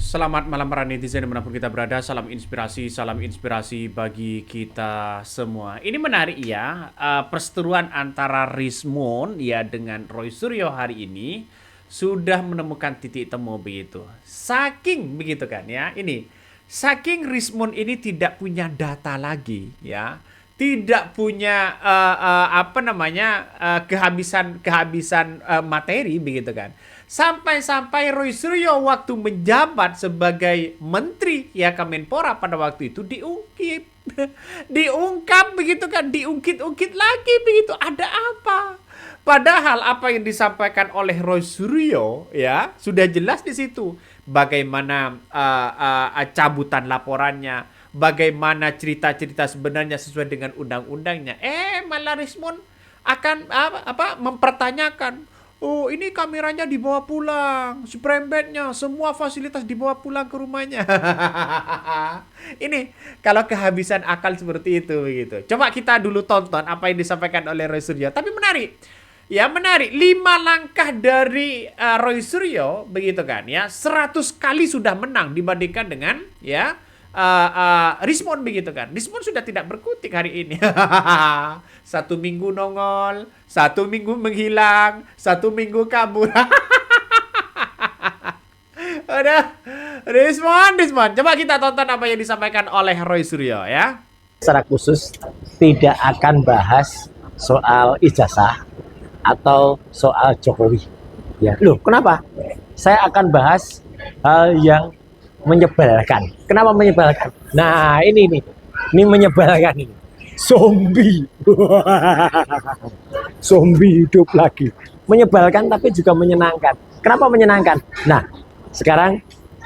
Selamat malam para netizen dimanapun kita berada. Salam inspirasi bagi kita semua. Ini menarik ya, perseteruan antara Rismond ya dengan Roy Suryo hari ini sudah menemukan titik temu begitu. Saking begitu kan ya, saking Rismond ini tidak punya data lagi ya, tidak punya kehabisan materi begitu kan. Sampai-sampai Roy Suryo waktu menjabat sebagai menteri ya Kemenpora pada waktu itu diungkap begitu kan, diungkit-ungkit lagi begitu. Ada apa? Padahal apa yang disampaikan oleh Roy Suryo ya sudah jelas di situ. Bagaimana cabutan laporannya, bagaimana cerita-cerita sebenarnya sesuai dengan undang-undangnya. Malah Rismond akan mempertanyakan. Oh, ini kameranya dibawa pulang, sprembetnya, semua fasilitas dibawa pulang ke rumahnya. Ini kalau kehabisan akal seperti itu begitu. Coba kita dulu tonton apa yang disampaikan oleh Roy Suryo. Tapi menarik. Ya menarik, 5 langkah dari Roy Suryo begitu kan ya, 100 kali sudah menang dibandingkan dengan ya Rismond begitu kan. Rismond sudah tidak berkutik hari ini. 1 minggu nongol, 1 minggu menghilang, 1 minggu kabur. Udah, Rismond. Coba kita tonton apa yang disampaikan oleh Roy Suryo ya. Secara khusus tidak akan bahas soal ijazah atau soal Jokowi. Ya, loh, kenapa? Saya akan bahas hal yang menyebalkan. Kenapa menyebalkan? Nah, ini menyebalkan ini. Zombie. Zombie hidup lagi. Menyebalkan tapi juga menyenangkan. Kenapa menyenangkan? Nah, sekarang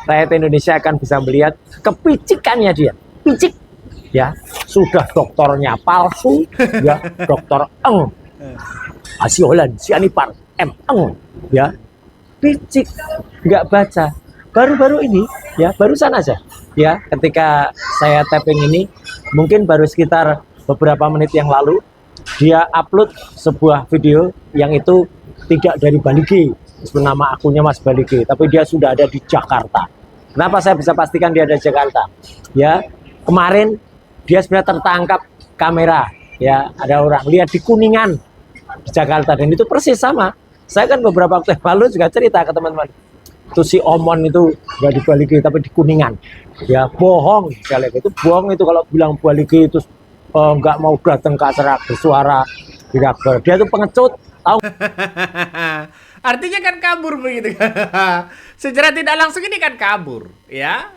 rakyat Indonesia akan bisa melihat kepicikannya dia. Picik. Ya, sudah doktornya palsu, ya, dokter Eng. Asiolan, Sianipar, Eng, ya. Picik, nggak baca. Baru-baru ini, ya, barusan aja, ya, ketika saya tapping ini, mungkin baru sekitar beberapa menit yang lalu, dia upload sebuah video yang itu tidak dari Bali G, nama akunnya Mas Bali G, tapi dia sudah ada di Jakarta. Kenapa saya bisa pastikan dia ada di Jakarta? Ya, kemarin dia sebenarnya tertangkap kamera, ya, ada orang lihat di Kuningan di Jakarta, dan itu persis sama. Saya kan beberapa waktu yang lalu juga cerita ke teman-teman. Itu si Omon itu nggak di Bali G tapi di Kuningan, ya, bohong misalnya itu, bohong itu kalau bilang Bali G itu nggak mau datang ke acara bersuara tidak, dia itu pengecut, tahu. Artinya kan kabur begitu kan. Secara tidak langsung ini kan kabur ya,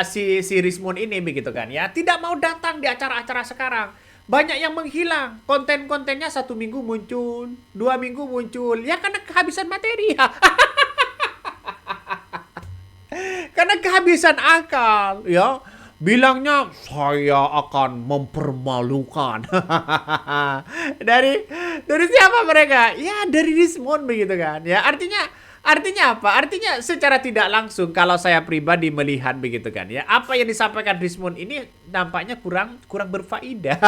si Rismond ini begitu kan ya, tidak mau datang di acara-acara sekarang. Banyak yang menghilang, konten-kontennya 1 minggu muncul, 2 minggu muncul, ya karena kehabisan materi. Karena kehabisan akal, ya. Bilangnya saya akan mempermalukan. dari siapa mereka? Ya dari Rismond begitu kan. Ya artinya apa? Artinya secara tidak langsung kalau saya pribadi melihat begitu kan ya, apa yang disampaikan Rismond ini nampaknya kurang berfaedah.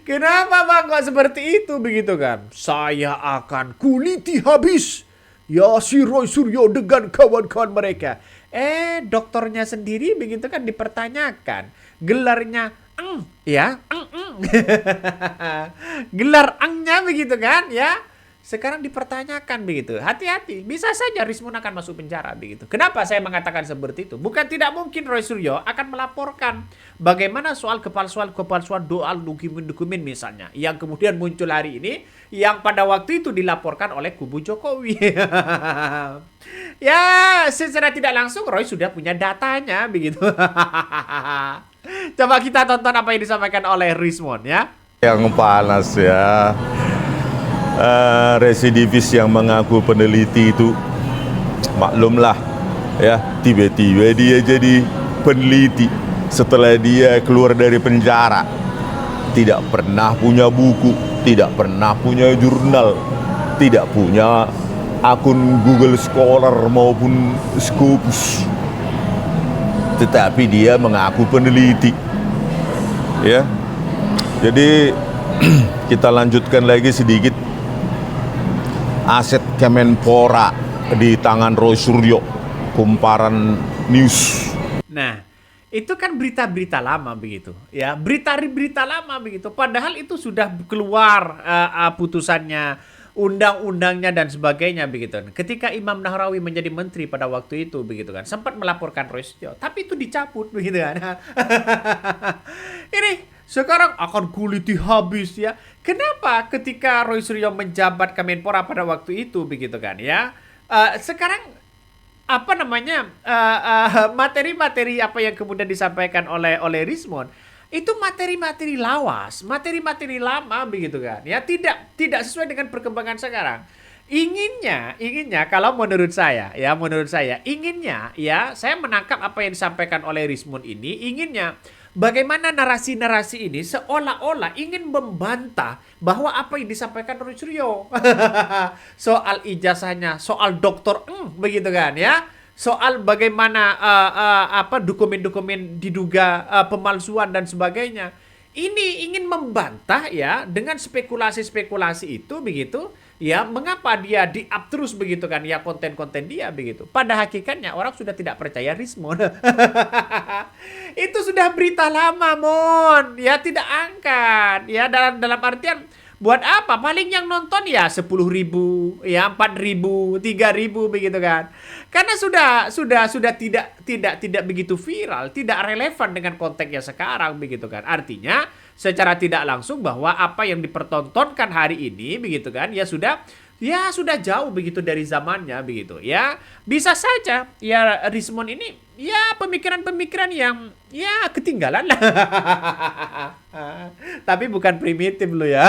Kenapa Bang kok seperti itu begitu kan? Saya akan kuliti habis ya si Roy Suryo dengan kawan-kawan mereka. Dokternya sendiri begitu kan dipertanyakan. Gelarnya Gelar engnya begitu kan ya. Sekarang dipertanyakan begitu. Hati-hati, bisa saja Rismond akan masuk penjara begitu. Kenapa saya mengatakan seperti itu? Bukan tidak mungkin Roy Suryo akan melaporkan bagaimana soal kepalsuan doa dokumen misalnya yang kemudian muncul hari ini, yang pada waktu itu dilaporkan oleh kubu Jokowi. Ya, secara tidak langsung Roy sudah punya datanya begitu. Coba kita tonton apa yang disampaikan oleh Rismond ya. Yang panas ya. Residivis yang mengaku peneliti itu, maklumlah ya, tiba-tiba dia jadi peneliti setelah dia keluar dari penjara. Tidak pernah punya buku, tidak pernah punya jurnal, tidak punya akun Google Scholar maupun Scopus, tetapi dia mengaku peneliti ya. Jadi kita lanjutkan lagi sedikit. Aset Kemenpora di tangan Roy Suryo, Kumparan News. Nah, itu kan berita-berita lama begitu, ya, berita-berita lama begitu. Padahal itu sudah keluar putusannya, undang-undangnya dan sebagainya begitu. Ketika Imam Nahrawi menjadi menteri pada waktu itu begitu kan, sempat melaporkan Roy Suryo, tapi itu dicabut begitu kan. Ini sekarang akan kuliti habis ya. Kenapa ketika Roy Suryo menjabat Kemenpora pada waktu itu begitu kan ya? Sekarang apa namanya materi-materi apa yang kemudian disampaikan oleh Rismon itu materi-materi lawas, materi-materi lama begitu kan ya, tidak sesuai dengan perkembangan sekarang. Inginnya kalau menurut saya inginnya ya, saya menangkap apa yang disampaikan oleh Rismon ini, inginnya bagaimana narasi-narasi ini seolah-olah ingin membantah bahwa apa yang disampaikan Roy Suryo soal ijazahnya, soal doktor begitu kan ya, soal bagaimana dokumen-dokumen diduga pemalsuan dan sebagainya. Ini ingin membantah ya dengan spekulasi-spekulasi itu begitu ya, mengapa dia di-up terus begitu kan ya konten-konten dia begitu. Pada hakikatnya orang sudah tidak percaya Rismon. Itu sudah berita lama, Mon. Ya tidak angkat. Ya dalam artian buat apa? Paling yang nonton ya 10.000, ya 4.000, 3.000 begitu kan. Karena sudah tidak begitu viral, tidak relevan dengan konteksnya sekarang begitu kan. Artinya secara tidak langsung bahwa apa yang dipertontonkan hari ini begitu kan ya sudah jauh begitu dari zamannya begitu ya. Bisa saja ya Rismon ini ya pemikiran-pemikiran yang ya ketinggalan lah. Tapi bukan primitif lo ya.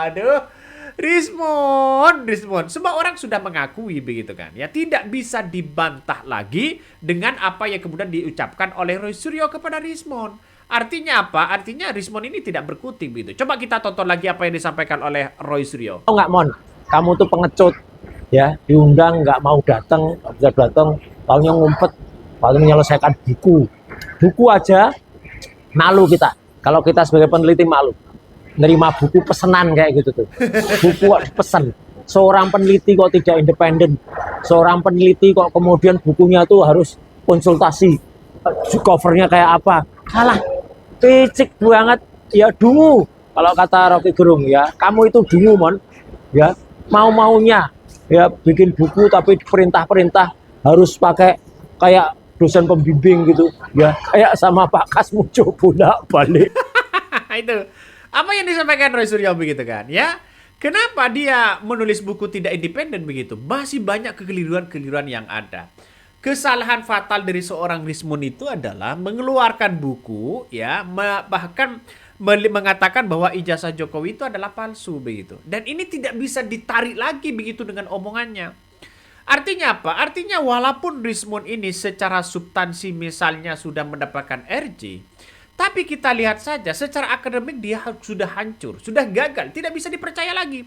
Aduh, Rismon. Semua orang sudah mengakui begitu kan ya, tidak bisa dibantah lagi dengan apa yang kemudian diucapkan oleh Roy Suryo kepada Rismon. Artinya apa? Artinya Rismon ini tidak berkutik begitu. Coba kita tonton lagi apa yang disampaikan oleh Roy Suryo. Oh nggak, Mon, kamu tuh pengecut ya, diundang nggak mau datang, nggak bisa datang, taunya ngumpet, lalu menyelesaikan buku aja malu kita. Kalau kita sebagai peneliti malu nerima buku pesanan kayak gitu tuh, buku pesan. Seorang peneliti kok tidak independen, seorang peneliti kok kemudian bukunya tuh harus konsultasi, covernya kayak apa, kalah picik banget ya, dungu. Kalau kata Rocky Gerung ya, kamu itu dungu, Mon ya, mau-maunya ya bikin buku tapi perintah-perintah harus pakai kayak dosen pembimbing gitu ya, kayak sama Pak Kas muncul bolak-balik. Itu apa yang disampaikan Roy Suryo begitu kan ya. Kenapa dia menulis buku tidak independen begitu? Masih banyak kekeliruan-kekeliruan yang ada. Kesalahan fatal dari seorang Rismon itu adalah mengeluarkan buku ya, bahkan mengatakan bahwa ijazah Jokowi itu adalah palsu begitu. Dan ini tidak bisa ditarik lagi begitu dengan omongannya. Artinya apa? Artinya walaupun Rismon ini secara substansi misalnya sudah mendapatkan RJ, tapi kita lihat saja secara akademik dia sudah hancur, sudah gagal, tidak bisa dipercaya lagi.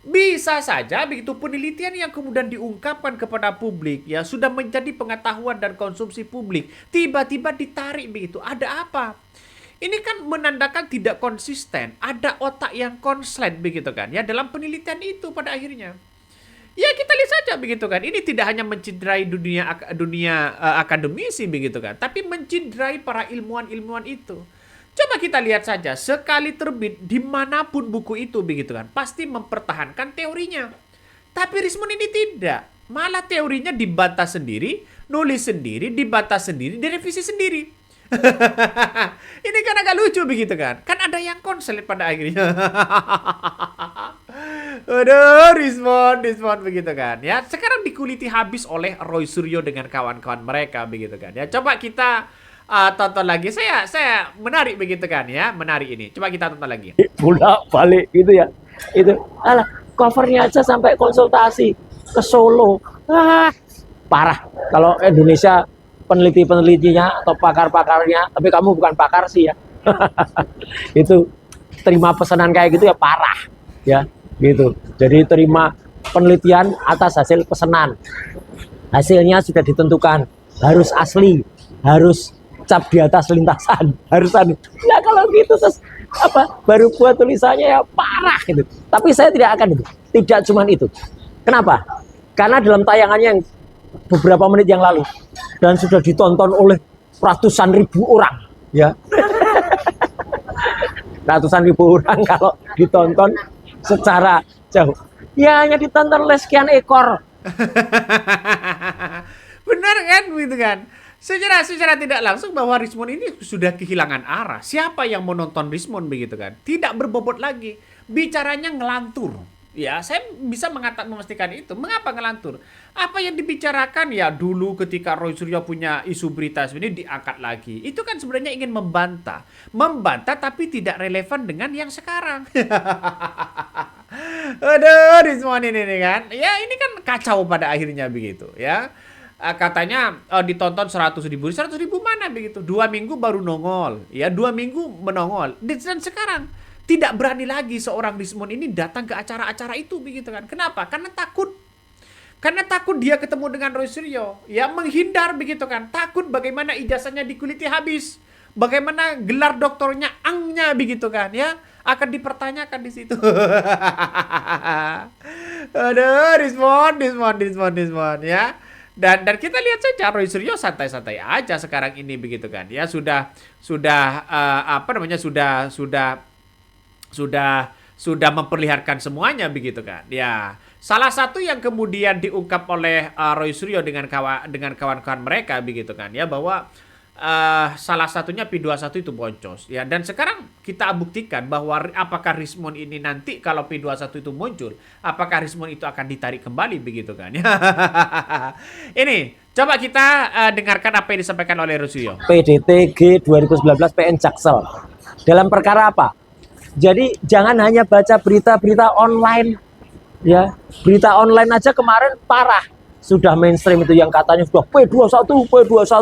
Bisa saja begitu penelitian yang kemudian diungkapkan kepada publik ya sudah menjadi pengetahuan dan konsumsi publik, tiba-tiba ditarik begitu. Ada apa? Ini kan menandakan tidak konsisten, ada otak yang konslet begitu kan ya dalam penelitian itu pada akhirnya. Ya kita lihat saja begitu kan. Ini tidak hanya mencederai dunia akademisi begitu kan, tapi mencederai para ilmuwan-ilmuwan itu. Coba kita lihat saja, sekali terbit dimanapun buku itu begitu kan, pasti mempertahankan teorinya. Tapi Rismon ini tidak, malah teorinya dibantah sendiri, nulis sendiri, dibantah sendiri, direvisi sendiri. Ini kan agak lucu begitu kan. Kan ada yang konslet pada akhirnya. Aduh, Rismon begitu kan ya. Sekarang dikuliti habis oleh Roy Suryo dengan kawan-kawan mereka begitu kan ya. Coba kita tonton lagi. Saya menarik begitu kan ya, menarik ini. Coba kita tonton lagi. Bolak-balik gitu ya. Itu alah, covernya aja sampai konsultasi ke Solo. Parah. Kalau Indonesia peneliti-penelitinya atau pakar-pakarnya, tapi kamu bukan pakar sih ya. Itu terima pesanan kayak gitu ya parah ya. Gitu. Jadi terima penelitian atas hasil pesanan. Hasilnya sudah ditentukan, harus asli, harus cap di atas lintasan, harus anu. Ya kalau gitu terus apa? Baru buat tulisannya ya parah gitu. Tapi saya tidak akan itu. Tidak cuma itu. Kenapa? Karena dalam tayangannya yang beberapa menit yang lalu dan sudah ditonton oleh ratusan ribu orang, ya. Ratusan ribu orang kalau ditonton secara jauh. Ya hanya ditonton oleh sekian ekor. Benar kan begitu kan? Secara tidak langsung bahwa Rismond ini sudah kehilangan arah. Siapa yang mau nonton Rismond begitu kan? Tidak berbobot lagi. Bicaranya ngelantur. Ya, saya bisa memastikan itu. Mengapa ngelantur? Apa yang dibicarakan ya dulu ketika Roy Suryo punya isu berita ini diangkat lagi. Itu kan sebenarnya ingin membantah. Membantah tapi tidak relevan dengan yang sekarang. Aduh, Rismond ini nih kan. Ya, ini kan kacau pada akhirnya begitu ya. Katanya ditonton 100.000 mana begitu 2 minggu baru nongol ya 2 minggu menongol dan sekarang tidak berani lagi seorang Rismond ini datang ke acara-acara itu begitu kan. Kenapa? Karena takut dia ketemu dengan Roy Suryo ya, menghindar begitu kan, takut bagaimana ijazahnya dikuliti habis, bagaimana gelar doktornya angnya begitu kan ya, akan dipertanyakan di situ. Aduh, Rismond ya. Dan kita lihat saja Roy Suryo santai-santai aja sekarang ini begitu kan. Ya sudah memperlihatkan semuanya begitu kan. Ya, salah satu yang kemudian diungkap oleh Roy Suryo dengan kawan-kawan mereka begitu kan ya, bahwa salah satunya P21 itu boncos ya, dan sekarang kita buktikan bahwa apakah Rismond ini nanti kalau P21 itu muncul, apakah Rismond itu akan ditarik kembali begitu kan ya. Ini coba kita dengarkan apa yang disampaikan oleh Rusyo. PDT G 2019 PN Jaksel dalam perkara apa? Jadi jangan hanya baca berita-berita online ya, berita online aja kemarin parah, sudah mainstream itu yang katanya sudah P21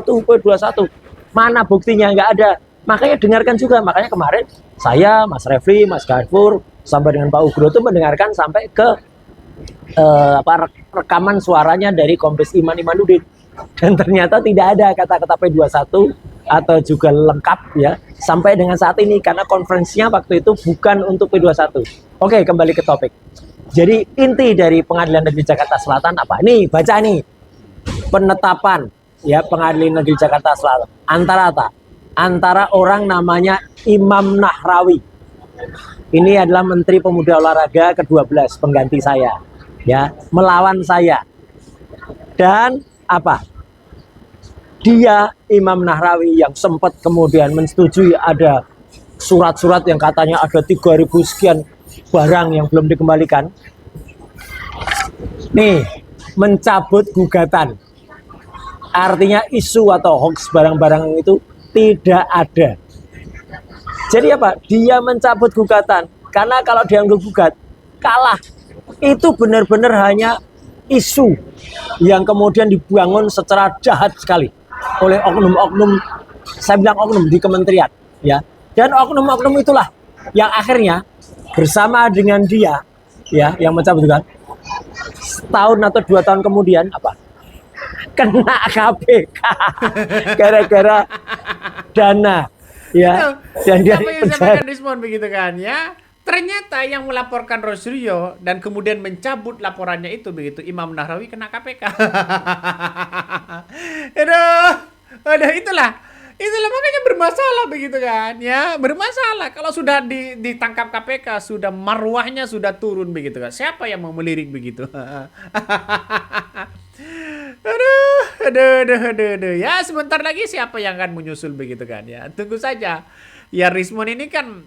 mana buktinya, nggak ada. Makanya dengarkan juga, makanya kemarin saya, Mas Refli, Mas Gafur sampai dengan Pak Ugro itu mendengarkan sampai ke rekaman suaranya dari Kombes Iman Imanuddin, dan ternyata tidak ada kata-kata P21 atau juga lengkap ya sampai dengan saat ini, karena konferensinya waktu itu bukan untuk P21. Oke, kembali ke topik. Jadi inti dari Pengadilan Negeri Jakarta Selatan apa? Nih, baca nih. Penetapan ya Pengadilan Negeri Jakarta Selatan antara orang namanya Imam Nahrawi. Ini adalah Menteri Pemuda Olahraga ke-12 pengganti saya ya, melawan saya. Dan apa? Dia Imam Nahrawi yang sempat kemudian menyetujui ada surat-surat yang katanya ada 3.000 sekian barang yang belum dikembalikan. Nih, mencabut gugatan. Artinya isu atau hoax barang-barang itu tidak ada. Jadi apa? Dia mencabut gugatan. Karena kalau dia gugat, kalah. Itu benar-benar hanya isu yang kemudian dibangun secara jahat sekali oleh oknum-oknum, saya bilang oknum di kementerian ya. Dan oknum-oknum itulah yang akhirnya bersama dengan dia ya, yang mencabut gugatan, setahun atau 2 tahun kemudian apa? Kena KPK gara-gara dana ya. Dan dia apa yang disampaikan Rismond begitu kan ya. Ternyata yang melaporkan Roy Suryo dan kemudian mencabut laporannya itu begitu, Imam Nahrawi kena KPK. Aduh, itulah makanya bermasalah begitu kan ya, bermasalah kalau sudah ditangkap KPK, sudah marwahnya sudah turun begitu kan. Siapa yang mau melirik begitu? Aduh. Ya sebentar lagi siapa yang akan menyusul begitu kan ya. Tunggu saja. Ya Rismond ini kan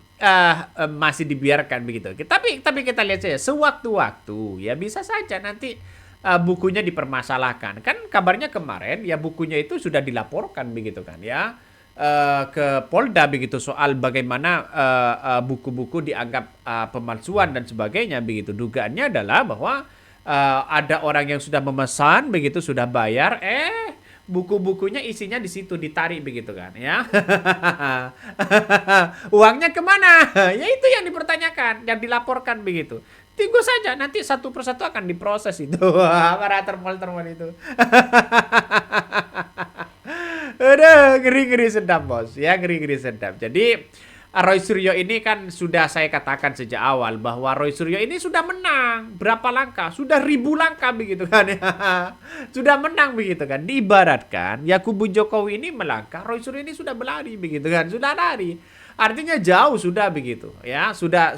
masih dibiarkan begitu. Tapi kita lihat saja sewaktu-waktu ya bisa saja nanti bukunya dipermasalahkan. Kan kabarnya kemarin ya bukunya itu sudah dilaporkan begitu kan ya ke Polda begitu, soal bagaimana buku-buku dianggap pemalsuan dan sebagainya begitu. Dugaannya adalah bahwa ada orang yang sudah memesan begitu, sudah bayar, buku-bukunya isinya di situ ditarik begitu kan ya. Uangnya kemana? Ya itu yang dipertanyakan, yang dilaporkan begitu. Tunggu saja nanti satu persatu akan diproses itu. Para termal itu. Aduh, ngeri-ngeri sedap bos ya, ngeri-ngeri sedap. Jadi Roy Suryo ini kan sudah saya katakan sejak awal bahwa Roy Suryo ini sudah menang berapa langkah, sudah 1000 langkah begitu kan ya. Sudah menang begitu kan. Diibaratkan ya kubu Jokowi ini melangkah, Roy Suryo ini sudah berlari begitu kan, sudah lari. Artinya jauh sudah begitu ya, sudah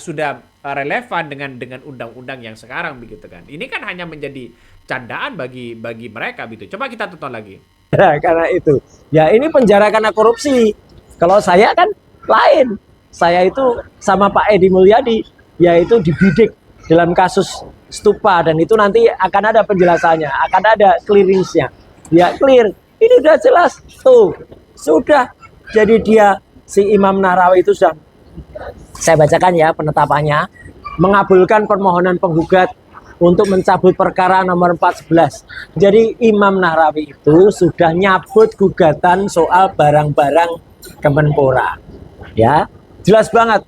relevan dengan undang-undang yang sekarang begitu kan. Ini kan hanya menjadi candaan bagi mereka begitu. Coba kita tonton lagi. Karena itu, ya ini penjara karena korupsi. Kalau saya kan lain. Saya itu sama Pak Edi Mulyadi, yaitu dibidik dalam kasus stupa, dan itu nanti akan ada penjelasannya, akan ada clearance-nya. Ya clear, ini udah jelas tuh, sudah. Jadi dia si Imam Nahrawi itu sudah, saya bacakan ya penetapannya, mengabulkan permohonan penggugat untuk mencabut perkara nomor 411. Jadi Imam Nahrawi itu sudah nyabut gugatan soal barang-barang Kemenpora. Ya, jelas banget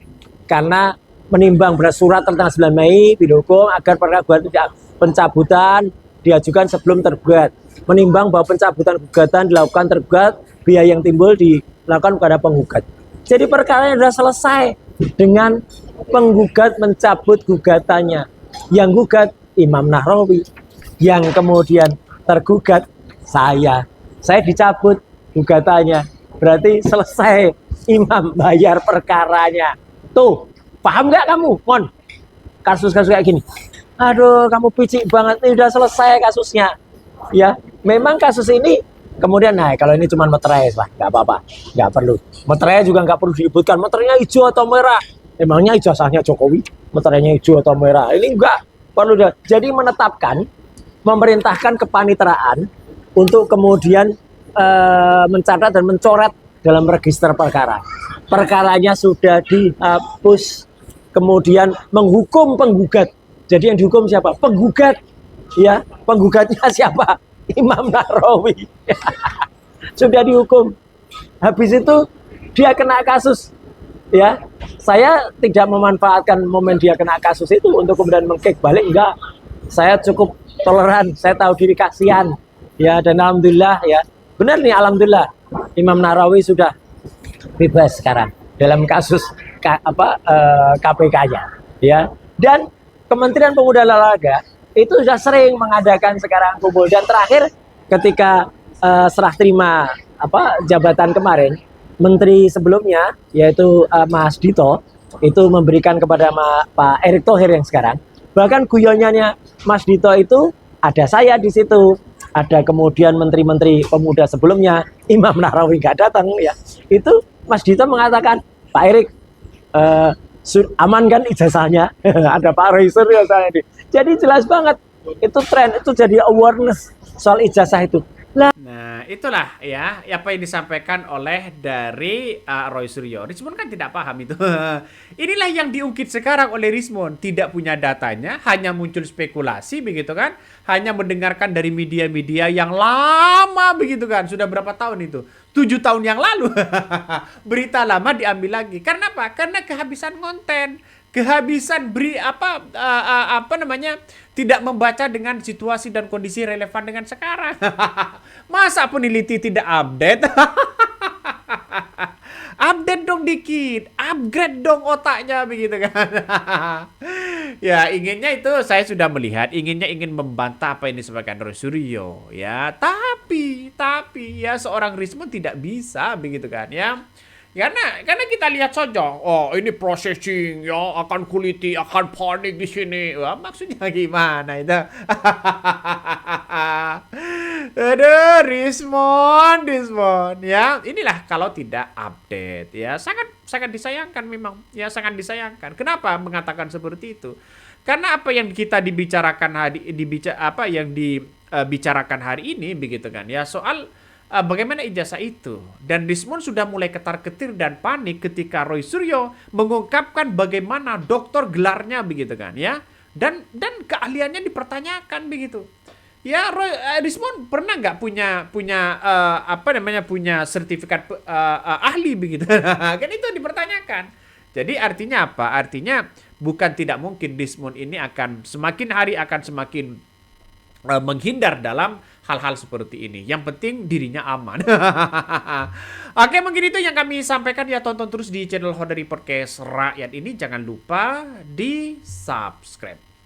karena menimbang bersurat tentang 9 Mei didukung agar perkara gugatan pencabutan diajukan sebelum tergugat. Menimbang bahwa pencabutan gugatan dilakukan tergugat, biaya yang timbul dilakukan kepada penggugat. Jadi perkara sudah selesai dengan penggugat mencabut gugatannya. Yang gugat Imam Nahrawi, yang kemudian tergugat saya dicabut gugatannya, berarti selesai. Imam bayar perkaranya. Tuh, paham nggak kamu, Mon? Kasus-kasus kayak gini. Aduh, kamu picik banget. Ini udah selesai kasusnya. Ya, memang kasus ini kemudian, nah kalau ini cuma materai, lah, nggak apa-apa, nggak perlu. Materai juga nggak perlu disebutkan. Materainya hijau atau merah. Emangnya ijazahnya Jokowi? Materainya hijau atau merah? Ini nggak perlu. Jadi menetapkan, memerintahkan kepaniteraan untuk kemudian mencatat dan mencoret dalam register perkara. Perkaranya sudah dihapus, kemudian menghukum penggugat. Jadi yang dihukum siapa? Penggugat. Ya, penggugatnya siapa? Imam Nahrawi. Sudah dihukum. Habis itu dia kena kasus. Ya, saya tidak memanfaatkan momen dia kena kasus itu untuk kemudian mengkick balik, enggak. Saya cukup toleran, saya tahu diri, kasihan. Ya, dan alhamdulillah ya. Benar nih, alhamdulillah. Imam Nahrawi sudah bebas sekarang dalam kasus KPK-nya, ya. Dan Kementerian Pemuda dan Olahraga itu sudah sering mengadakan sekarang kumpul, dan terakhir ketika serah terima jabatan kemarin, menteri sebelumnya yaitu Mas Dito itu memberikan kepada Pak Erick Thohir yang sekarang. Bahkan guyonannya Mas Dito itu ada saya di situ. Ada kemudian menteri-menteri pemuda sebelumnya, Imam Nahrawi nggak datang ya. Itu Mas Dito mengatakan, Pak Erick aman kan ijazahnya? Ada Pak Roy Suryo saya ini. Jadi jelas banget itu tren, itu jadi awareness soal ijazah itu. Nah, itulah ya apa yang disampaikan oleh dari Roy Suryo. Rismon kan tidak paham itu. Inilah yang diungkit sekarang oleh Rismon. Tidak punya datanya, hanya muncul spekulasi begitu kan. Hanya mendengarkan dari media-media yang lama begitu kan. Sudah berapa tahun itu? 7 tahun yang lalu. Berita lama diambil lagi. Karena apa? Karena kehabisan konten. Kehabisan tidak membaca dengan situasi dan kondisi relevan dengan sekarang. Masa peneliti tidak update? Update dong dikit, upgrade dong otaknya begitu kan. Ya, inginnya itu saya sudah melihat, ingin membantah apa yang disampaikan Roy Suryo ya. Tapi ya seorang Rismon tidak bisa begitu kan ya. Karena kita lihat saja, oh ini processing ya, akan kuliti, akan panik di sini. Wah, maksudnya gimana itu? Aduh, Rismon ya. Inilah kalau tidak update ya, sangat disayangkan memang. Ya, sangat disayangkan. Kenapa mengatakan seperti itu? Karena apa yang kita dibicarakan dibicarakan hari ini begitu kan ya, soal bagaimana ijazah itu. Dan Rismon sudah mulai ketar-ketir dan panik ketika Roy Suryo mengungkapkan bagaimana doktor gelarnya begitu kan ya. Dan keahliannya dipertanyakan begitu. Ya, Rismon pernah nggak punya sertifikat ahli begitu. Kan itu dipertanyakan. Jadi artinya apa? Artinya bukan tidak mungkin Rismon ini akan semakin hari akan semakin menghindar dalam hal-hal seperti ini. Yang penting dirinya aman. Oke, mungkin itu yang kami sampaikan ya. Tonton terus di channel Hodari Podcast Rakyat ini. Jangan lupa di subscribe.